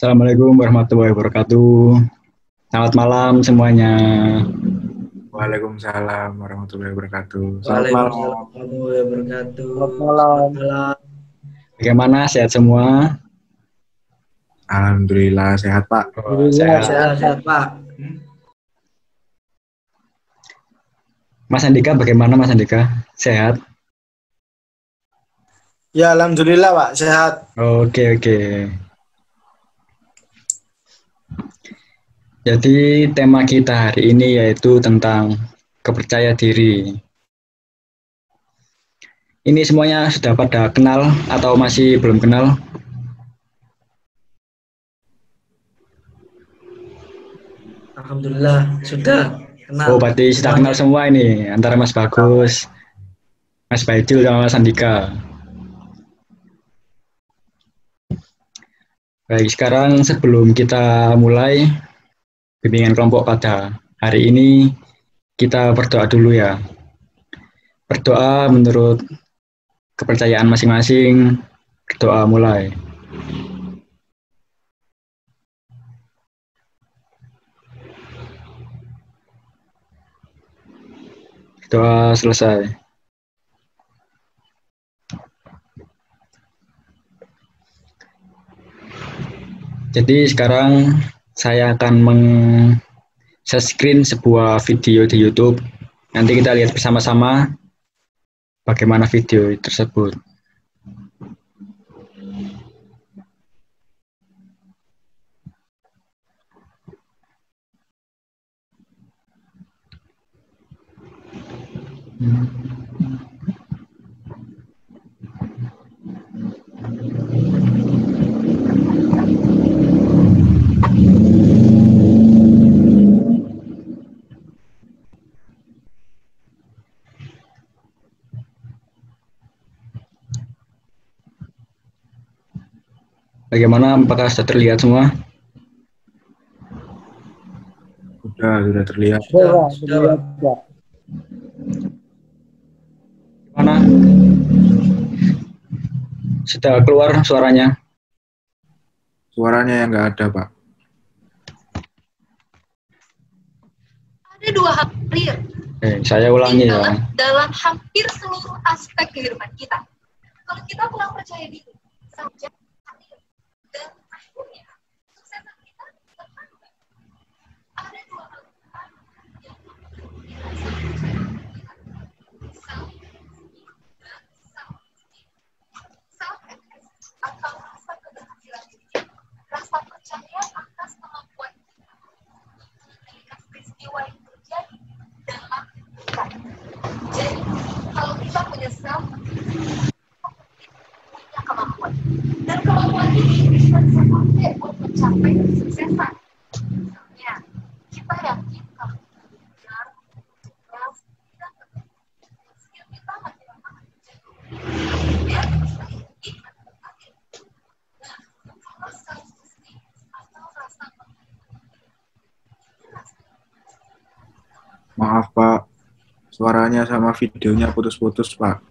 Assalamualaikum warahmatullahi wabarakatuh. Selamat malam semuanya. Waalaikumsalam warahmatullahi wabarakatuh. Selamat malam warahmatullahi wabarakatuh. Selamat malam. Selamat malam. Bagaimana, sehat semua? Alhamdulillah sehat Pak. Sehat, Pak. Mas Andika, bagaimana Mas Andika? Sehat? Ya, alhamdulillah Pak, sehat. Oke. Jadi tema kita hari ini yaitu tentang kepercayaan diri. Ini semuanya sudah pada kenal atau masih belum kenal? Alhamdulillah sudah kenal. Oh, berarti sudah kenal semua ini antara Mas Bagus, Mas Baijul sama Mas Andika. Baik, sekarang sebelum kita mulai bimbingan kelompok pada hari ini, kita berdoa dulu ya. Berdoa menurut kepercayaan masing-masing. Berdoa mulai. Doa selesai. Jadi sekarang saya akan share screen sebuah video di YouTube. Nanti kita lihat bersama-sama bagaimana video tersebut. Bagaimana? Apakah sudah terlihat semua? Sudah terlihat. Sudah. Mana? Sudah keluar suaranya? Suaranya yang nggak ada Pak. Ada dua hal clear. Saya ulangi ya. Dalam hampir seluruh aspek kehidupan kita. Kalau kita kurang percaya diri, saja hadir. Dan akhirnya kesuksesan kita terhambat. Ada dua hal yang self-efficacy atau rasa keberhasilan diri, rasa percaya atas kemampuan kita mengendalikan peristiwa yang terjadi dalam kita. Jadi kalau kita punya self, punya kemampuan, dan kemampuan ini bisa dipakai untuk mencapai kesuksesan. Misalnya, kita yakin kalau kita belajar, keras, dan skill kita makin lama makin jago. Dan kita berhasil. Nah, kalau self-esteem atau rasa Maaf Pak, suaranya sama videonya putus-putus Pak.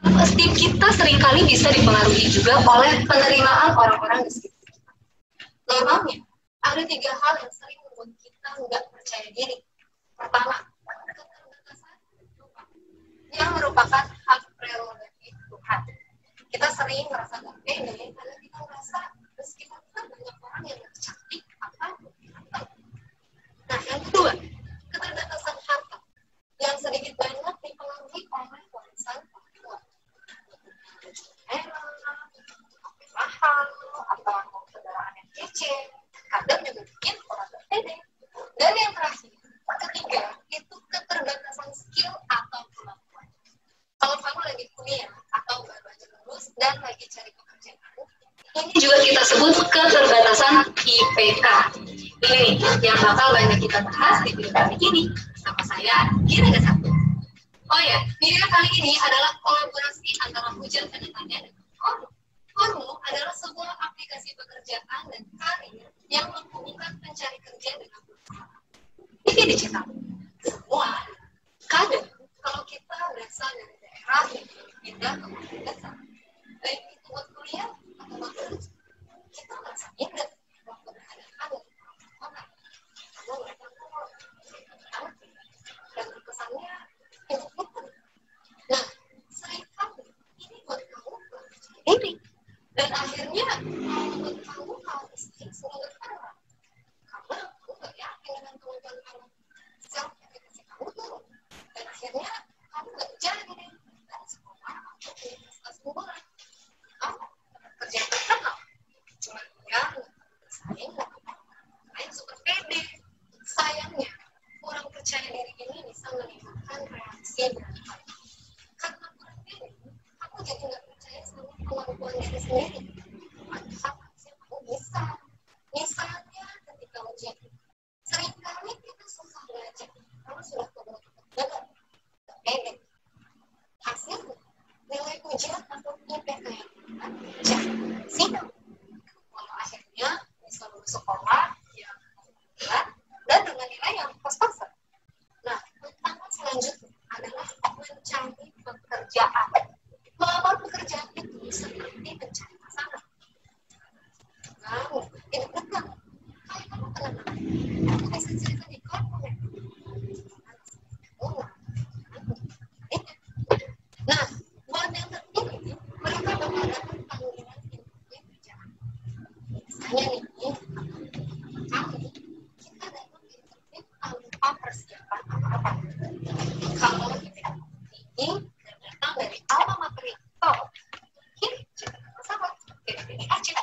self-esteem kita seringkali bisa dipengaruhi juga oleh penerimaan orang-orang di sekitar kita. Normalnya, ada 3 hal yang sering membuat kita nggak percaya diri. Pertama, keterbatasan yang merupakan hak prerogatif Tuhan. Kita sering merasa nggak pede karena kita merasa meskipun kita banyak orang yang lebih cantik atau Nah, yang kedua, keterbatasan harta yang sedikit banyak dipengaruhi oleh warisan orang tua. Mahal, atau kendaraan yang kece, kadang juga bikin orang berpede. Dan yang terakhir, ketiga, itu keterbatasan skill atau kemampuan. Kalau kamu lagi kuliah atau baru aja lulus dan lagi cari pekerjaan, ini juga kita sebut keterbatasan IPK. Ini yang bakal banyak kita bahas di video kali ini bersama saya, Gira Satu. Oh ya, video kali ini adalah kolaborasi antara Hujan Tanya dan Kormo. Kormo adalah sebuah aplikasi pekerjaan dan karir yang menghubungkan pencari kerja dengan perusahaan. Ini digital. Semua kadang kalau kita berasal dari daerah yang pindah ke kota besar, baik itu buat kuliah atau buat kerja, cerita di korporat. Nah, buat yang terpilih, mereka bakal dapat panggilan inti kerjaan. Misalnya nih, kita dapat interview tanpa persiapan apa-apa. Kalau kita ini datang dari alma mater yang top, mungkin kita sama pilih aja.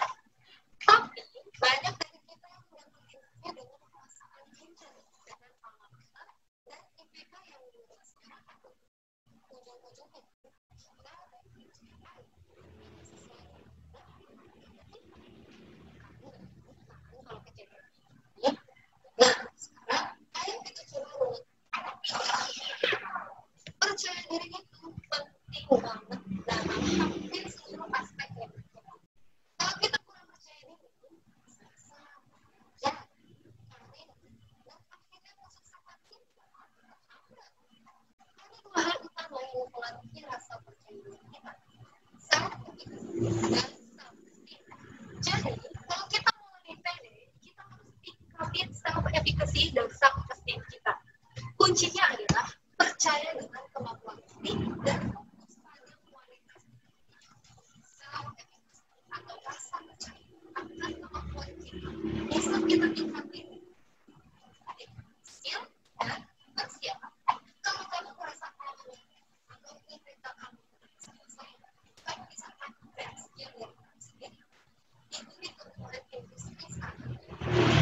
Tapi banyak dari kita yang mendapat interview dengan perasaan cinta dengan alma mater dan IPK yang juga sekarang ujung-ujungnya kalau kejadian. Nah, sekarang ayo kita coba percaya diri itu penting banget dalam hampir seluruh aspek hidup kita. Kalau kita kurang percaya diri, ya, dan akhirnya masuk sama kita. Ini dua hal utama yang mempengaruhi rasa percaya diri kita. Self-efficacy dan self-esteem. Jadi, kalau kita mau lebih pede, kita harus tingkatin self-efficacy dan self-esteem kita. Kuncinya adalah percaya dengan kemampuan diri dan fokus pada kualitas self-efficacy atau rasa percaya akan kemampuan diri bisa kita tingkatin. Skill dan persiapan. Kalau kamu merasa kamu atau cerita kamu selesai, kamu bisa pakai skill dari kamu sendiri. Ikuti temuan industri saat ini.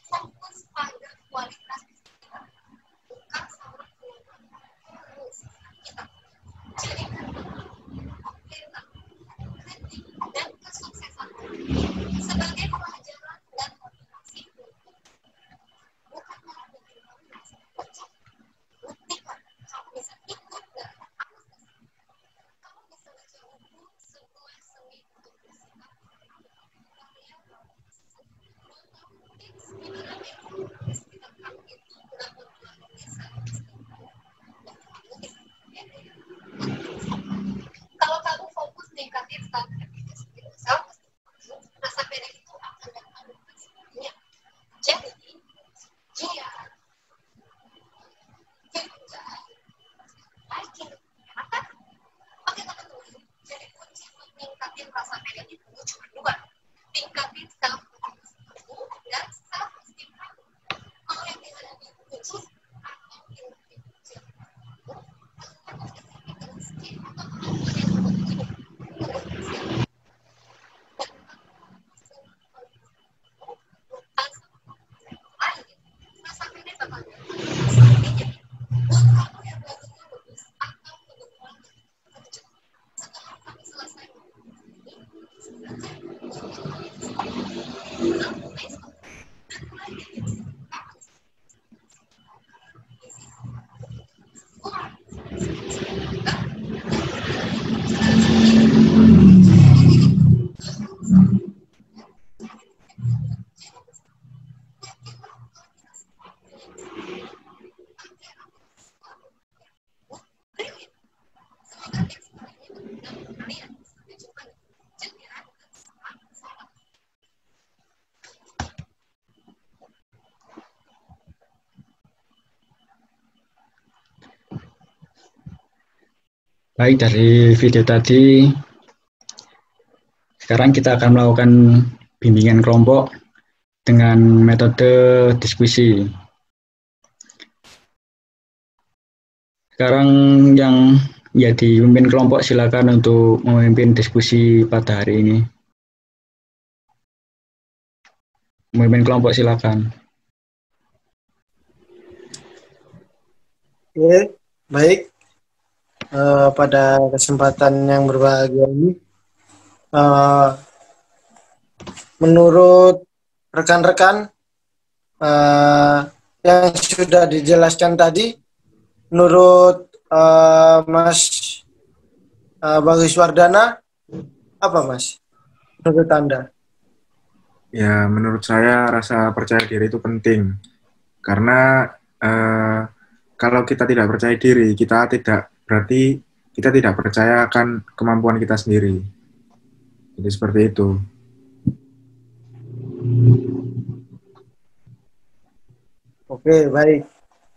Fokus pada kualitas kita, bukan sama kita. Jadi, dan kesuksesan sebagai pelajaran dan motivasi bukan malah bikin kamu merasa percaya. Buktikan kamu bisa ikut dalam analisis. Kamu bisa baca buku sebuah seni untuk bersikap kalian kalau kamu fokus ningkatin self-efficacy, rasa pede itu akan datang dengan sendirinya. Jadi, jika kerjaan bikin apa? Oke teman-teman, jadi kunci untuk ningkatin rasa pede itu cuma dua. Tingkatin self-efficacy dan self-esteem kamu. Baik, dari video tadi, sekarang kita akan melakukan bimbingan kelompok dengan metode diskusi. Sekarang yang menjadi pemimpin kelompok silakan untuk memimpin diskusi pada hari ini. Memimpin kelompok silakan. Oke, baik. Pada kesempatan yang berbahagia ini, menurut rekan-rekan yang sudah dijelaskan tadi, menurut Mas Bagus Wardana, apa Mas? Menurut Anda? Ya, menurut saya rasa percaya diri itu penting. Karena kalau kita tidak percaya diri, berarti kita tidak percaya akan kemampuan kita sendiri. Jadi seperti itu. Oke, baik.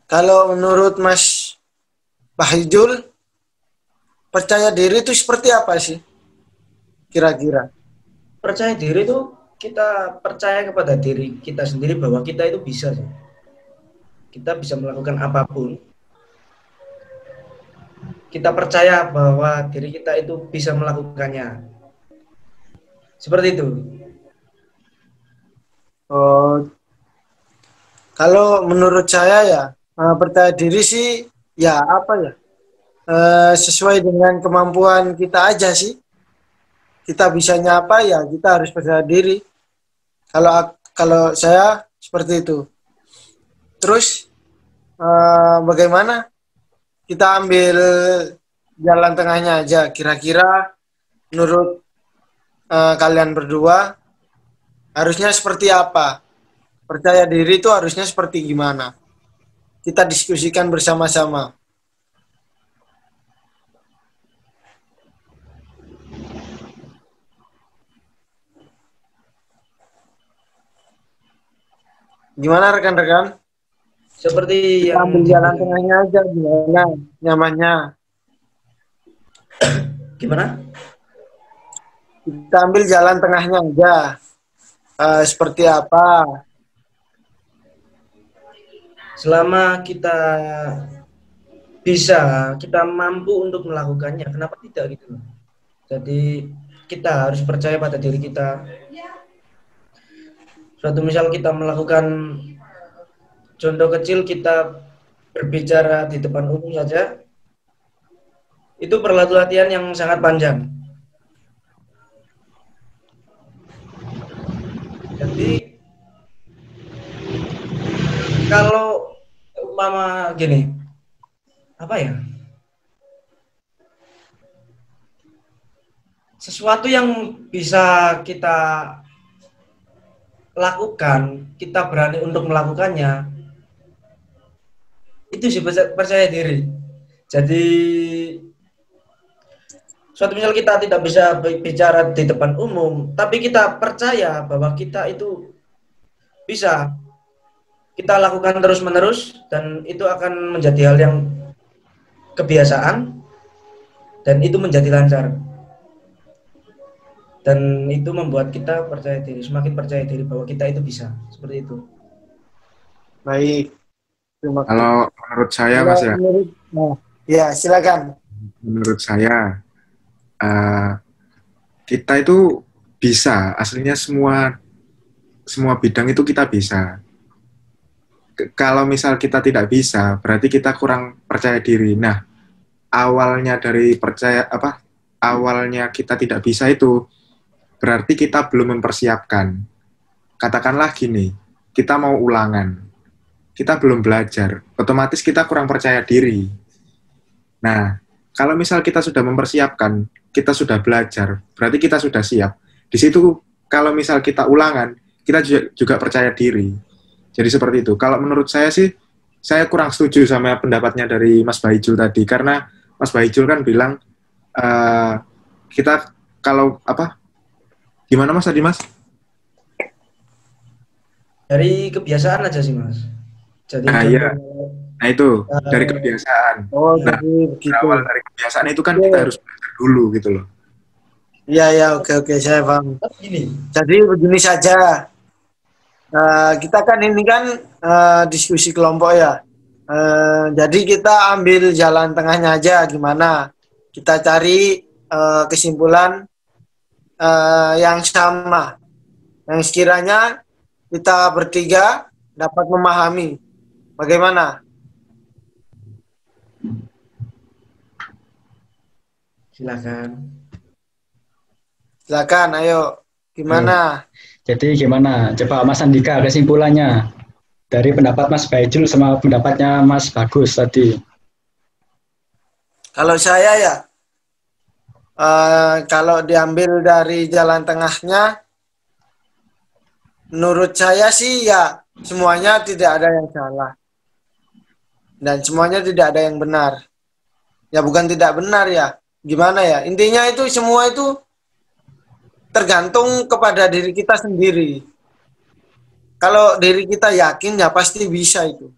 Kalau menurut Mas Bahijul, percaya diri itu seperti apa sih? Kira-kira? Percaya diri itu kita percaya kepada diri kita sendiri bahwa kita itu bisa sih. Kita bisa melakukan apapun. Kita percaya bahwa diri kita itu bisa melakukannya. Seperti itu. Kalau menurut saya ya, percaya diri sih ya apa ya? Sesuai dengan kemampuan kita aja sih. Kita bisanya apa ya, kita harus percaya diri. Kalau saya seperti itu. Terus bagaimana? Kita ambil jalan tengahnya aja. Kira-kira menurut kalian berdua harusnya seperti apa? Percaya diri itu harusnya seperti gimana? Kita diskusikan bersama-sama. Gimana rekan-rekan? Seperti Kita yang ambil jalan tengahnya aja, gimana nyamannya. Gimana? Kita ambil jalan tengahnya aja. Seperti apa? Selama kita bisa, kita mampu untuk melakukannya, kenapa tidak gitu? Jadi kita harus percaya pada diri kita. Suatu misal kita melakukan contoh kecil, kita berbicara di depan umum saja, itu perlu latihan yang sangat panjang. Jadi kalau umpama gini, apa ya? Sesuatu yang bisa kita lakukan, kita berani untuk melakukannya, itu sih percaya diri. Jadi suatu misal kita tidak bisa bicara di depan umum, tapi kita percaya bahwa kita itu bisa, kita lakukan terus-menerus, dan itu akan menjadi hal yang kebiasaan, dan itu menjadi lancar. Dan itu membuat kita percaya diri, semakin percaya diri bahwa kita itu bisa. Seperti itu. Baik. Terima kasih. Kalau menurut saya, Mas ya. Ya, silakan. Menurut saya, kita itu bisa. Aslinya semua bidang itu kita bisa. Kalau misal kita tidak bisa, berarti kita kurang percaya diri. Nah, awalnya kita tidak bisa itu berarti kita belum mempersiapkan. Katakanlah gini, kita mau ulangan, kita belum belajar, otomatis kita kurang percaya diri. Nah, kalau misal kita sudah mempersiapkan, kita sudah belajar, berarti kita sudah siap. Di situ, kalau misal kita ulangan, kita juga percaya diri. Jadi seperti itu. Kalau menurut saya sih, saya kurang setuju sama pendapatnya dari Mas Bahijul tadi, karena Mas Bahijul kan bilang, kita kalau gimana Mas tadi Mas? Dari kebiasaan aja sih Mas. Jadi iya. Nah itu dari kebiasaan. Oh, Nah, jadi begitu. berawal dari kebiasaan itu kan Oke. kita harus belajar dulu gitu loh. Iya, ya, oke, saya paham. Tapi gini, Jadi begini saja. Kita kan ini kan diskusi kelompok ya. Jadi kita ambil jalan tengahnya aja gimana. Kita cari kesimpulan yang sama. Yang sekiranya kita bertiga dapat memahami. Bagaimana? Silakan, ayo. Gimana? Jadi gimana? Coba Mas Andika kesimpulannya dari pendapat Mas Baijul sama pendapatnya Mas Bagus tadi. Kalau saya ya, kalau diambil dari jalan tengahnya, menurut saya sih ya semuanya tidak ada yang salah. Dan semuanya tidak ada yang benar. Ya bukan tidak benar ya. Gimana ya? Intinya itu semua itu tergantung kepada diri kita sendiri. Kalau diri kita yakin ya pasti bisa itu.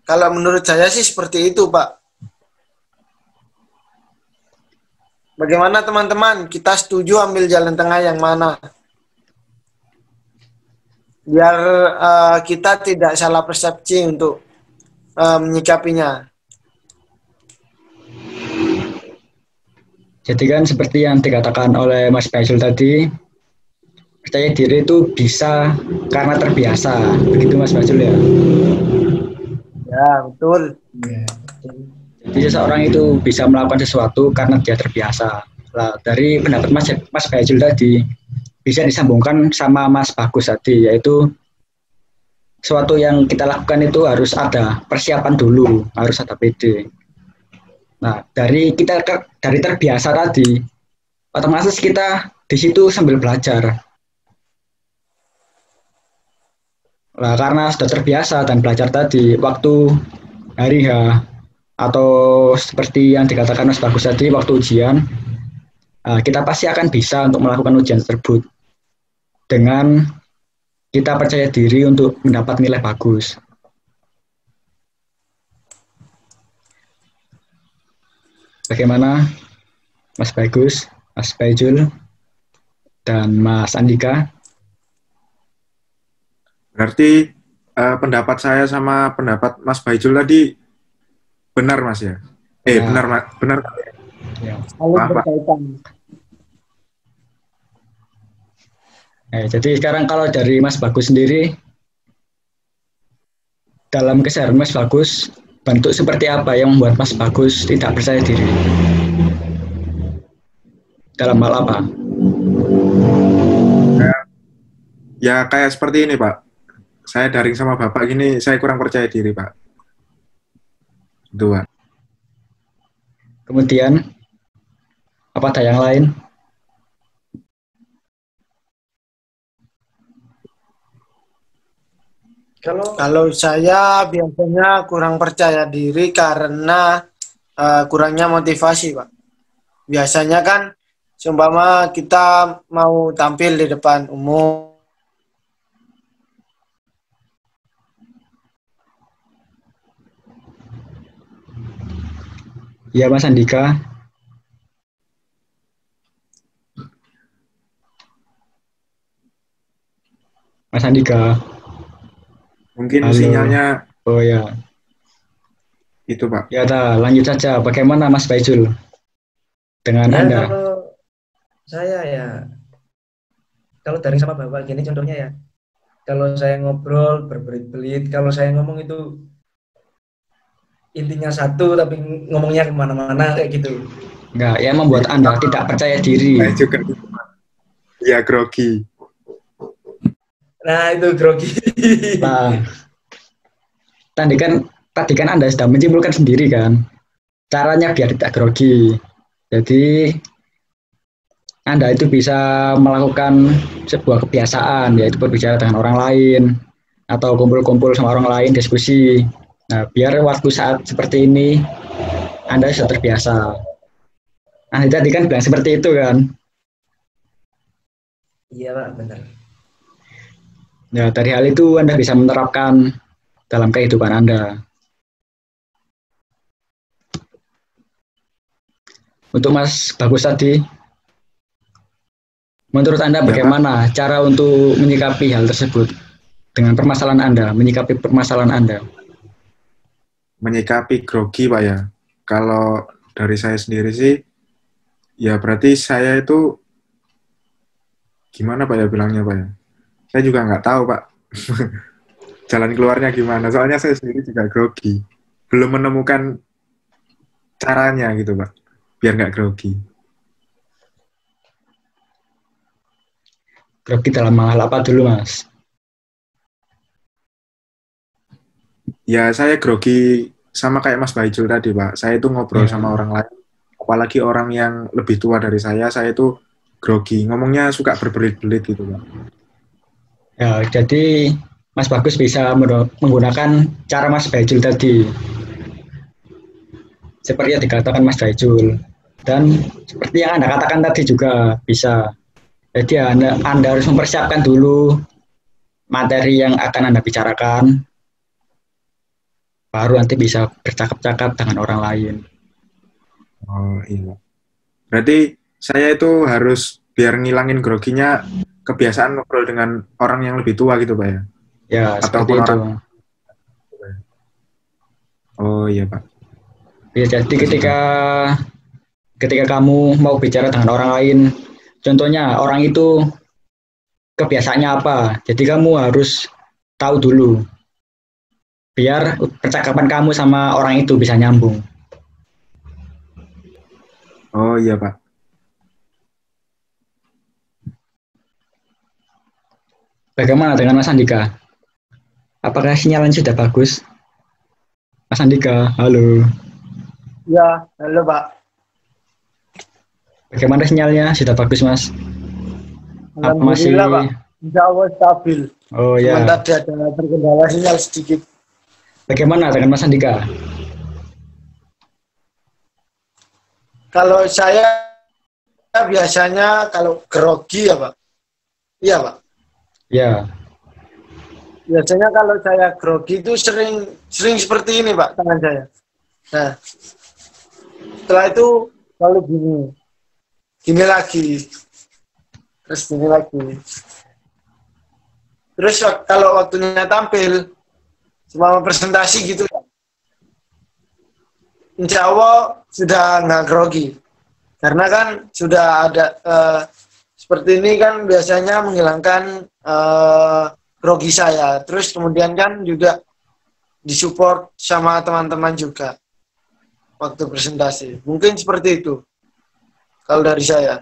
Kalau menurut saya sih seperti itu, Pak. Bagaimana teman-teman? Kita setuju ambil jalan tengah yang mana? Biar kita tidak salah persepsi untuk menyikapinya. Jadi kan seperti yang dikatakan oleh Mas Baijul tadi, percaya diri itu bisa karena terbiasa. Begitu Mas Baijul ya? Ya, betul. Jadi seseorang itu bisa melakukan sesuatu karena dia terbiasa. Nah, dari pendapat Mas Baijul tadi, bisa disambungkan sama Mas Bagus tadi, yaitu sesuatu yang kita lakukan itu harus ada persiapan dulu, harus ada PD. Nah, dari terbiasa tadi, otomatis kita di situ sambil belajar. Nah, karena sudah terbiasa dan belajar tadi, waktu hari H atau seperti yang dikatakan Mas Bagus tadi, waktu ujian, kita pasti akan bisa untuk melakukan ujian tersebut dengan kita percaya diri untuk mendapat nilai bagus. Bagaimana Mas Bagus, Mas Baijul, dan Mas Andika? Berarti pendapat saya sama pendapat Mas Baijul tadi benar Mas ya? Ya. Benar Mas, benar. Ya. Saling Maaf, Pak. berkaitan. Jadi sekarang kalau dari Mas Bagus sendiri, dalam keseharian Mas Bagus, bentuk seperti apa yang membuat Mas Bagus tidak percaya diri? Dalam hal apa? Ya kayak seperti ini Pak. Saya daring sama Bapak gini, saya kurang percaya diri Pak. Dua. Kemudian, apa ada yang lain? Kalau saya biasanya kurang percaya diri karena kurangnya motivasi, Pak. Biasanya kan, seumpama kita mau tampil di depan umum, Ya Mas Andika. Mas Andika. Mungkin Halo. sinyalnya Oh ya. itu Pak. Ya lanjut saja. Bagaimana Mas Baijul dengan Ya, Anda? kalau saya ya, kalau daring sama Bapak gini contohnya ya, kalau saya ngobrol berbelit-belit, kalau saya ngomong itu intinya satu tapi ngomongnya kemana-mana kayak gitu. Enggak, yang membuat Anda tidak percaya diri. Saya juga gitu, Pak. Ya grogi. Nah itu grogi. Nah, tadi kan Anda sudah menyimpulkan sendiri kan, caranya biar tidak grogi. Jadi Anda itu bisa melakukan sebuah kebiasaan, yaitu berbicara dengan orang lain atau kumpul-kumpul sama orang lain, diskusi. Nah, biar waktu saat seperti ini Anda sudah terbiasa. Nah, tadi kan bilang seperti itu kan. Iya Pak, benar. Ya, dari hal itu Anda bisa menerapkan dalam kehidupan Anda. Untuk Mas Bagus tadi, menurut Anda Ya, bagaimana cara untuk menyikapi hal tersebut dengan permasalahan Anda, menyikapi permasalahan Anda? Menyikapi grogi, Pak ya. Kalau dari saya sendiri sih, ya berarti saya itu gimana Pak ya bilangnya Pak ya? Saya juga nggak tahu Pak. Jalan keluarnya gimana. Soalnya saya sendiri juga grogi. Belum menemukan caranya gitu Pak. Biar nggak grogi. Grogi dalam hal apa dulu, Mas? Ya saya grogi sama kayak Mas Baijul tadi Pak. Saya itu ngobrol sama orang lain. Apalagi orang yang lebih tua dari saya itu grogi. Ngomongnya suka berbelit-belit gitu Pak. Ya, jadi Mas Bagus bisa menggunakan cara Mas Baijul tadi. Seperti yang dikatakan Mas Baijul. Dan seperti yang Anda katakan tadi juga bisa. Jadi Anda harus mempersiapkan dulu materi yang akan Anda bicarakan. Baru nanti bisa bercakap-cakap dengan orang lain. Oh iya. Berarti saya itu harus biar ngilangin groginya kebiasaan ngobrol dengan orang yang lebih tua gitu Pak ya? Ya, seperti itu. Oh iya Pak. Ya, jadi ketika kamu mau bicara dengan orang lain, contohnya orang itu kebiasaannya apa, jadi kamu harus tahu dulu, biar percakapan kamu sama orang itu bisa nyambung. Oh iya Pak. Bagaimana dengan Mas Andika? Apakah sinyalnya sudah bagus? Mas Andika, halo. Ya, halo Pak. Bagaimana sinyalnya? Sudah bagus, Mas? Apa masih? Alhamdulillah Pak. Insya Allah stabil. Oh ya. Cuma tadi ada terkendala sinyal sedikit. Bagaimana dengan Mas Andika? Kalau saya biasanya kalau grogi ya Pak. Iya Pak. Ya. Biasanya kalau saya grogi itu sering seperti ini Pak tangan saya. Nah, setelah itu lalu gini lagi, terus gini lagi. Terus kalau waktunya tampil selama presentasi gitu, insya Allah sudah nggak grogi, karena kan sudah ada seperti ini kan biasanya menghilangkan grogi saya. Terus kemudian kan juga disupport sama teman-teman juga waktu presentasi. Mungkin seperti itu kalau dari saya.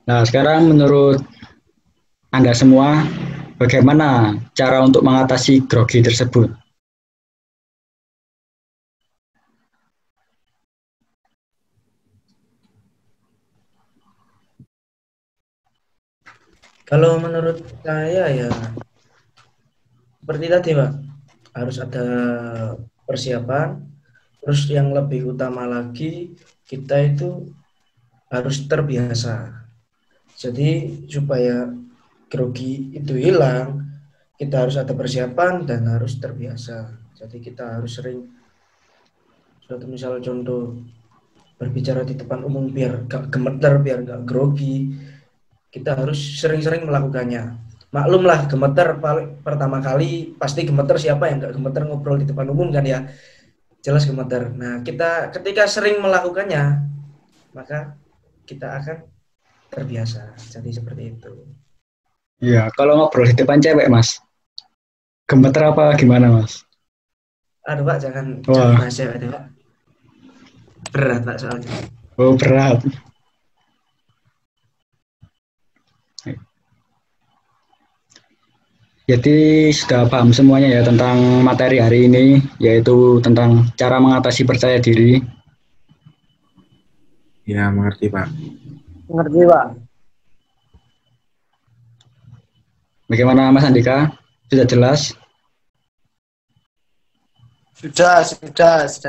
Nah, sekarang menurut Anda semua, bagaimana cara untuk mengatasi grogi tersebut? Kalau menurut saya ya seperti tadi Pak, harus ada persiapan. Terus yang lebih utama lagi, kita itu harus terbiasa. Jadi supaya grogi itu hilang, kita harus ada persiapan dan harus terbiasa. Jadi kita harus sering, suatu misal contoh berbicara di depan umum biar gak gemeter, biar gak grogi, kita harus sering-sering melakukannya. Maklumlah gemeter pertama kali pasti gemeter, siapa yang gak gemeter ngobrol di depan umum kan ya, jelas gemeter. Nah kita ketika sering melakukannya maka kita akan terbiasa. Jadi seperti itu. Ya, kalau ngobrol di depan cewek, Mas, gemeter apa gimana, Mas? Aduh Pak, jangan bahas cewek Pak. Berat Pak soalnya. Oh, berat. Jadi sudah paham semuanya ya tentang materi hari ini, yaitu tentang cara mengatasi percaya diri. Ya, mengerti Pak. Mengerti Pak. Bagaimana Mas Andika? Sudah jelas? Sudah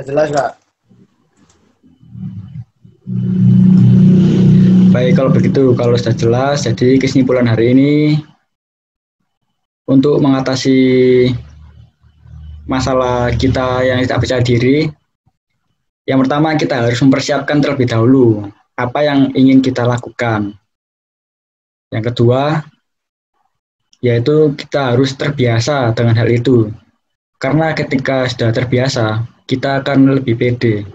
jelas Pak. Baik, kalau begitu, kalau sudah jelas, jadi kesimpulan hari ini untuk mengatasi masalah kita yang tidak percaya diri, yang pertama kita harus mempersiapkan terlebih dahulu apa yang ingin kita lakukan. Yang kedua, yaitu kita harus terbiasa dengan hal itu. Karena ketika sudah terbiasa, kita akan lebih pede.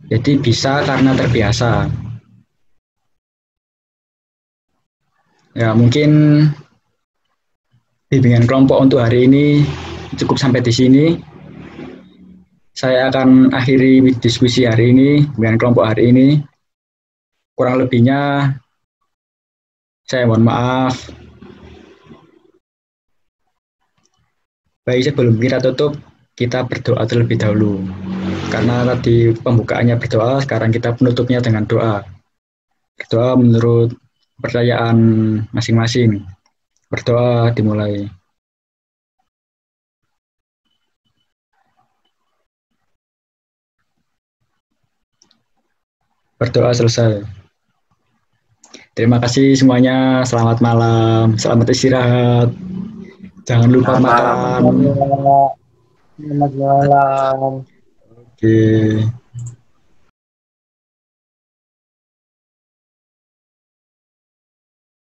Jadi bisa karena terbiasa. Ya, mungkin bimbingan kelompok untuk hari ini cukup sampai di sini. Saya akan akhiri diskusi hari ini, bimbingan kelompok hari ini. Kurang lebihnya, saya mohon maaf. Baik, sebelum kita tutup, kita berdoa terlebih dahulu. Karena tadi pembukaannya berdoa, sekarang kita penutupnya dengan doa. Berdoa menurut kepercayaan masing-masing. Berdoa dimulai. Berdoa selesai. Terima kasih semuanya. Selamat malam. Selamat istirahat. Jangan lupa makan. Selamat malam. Oke.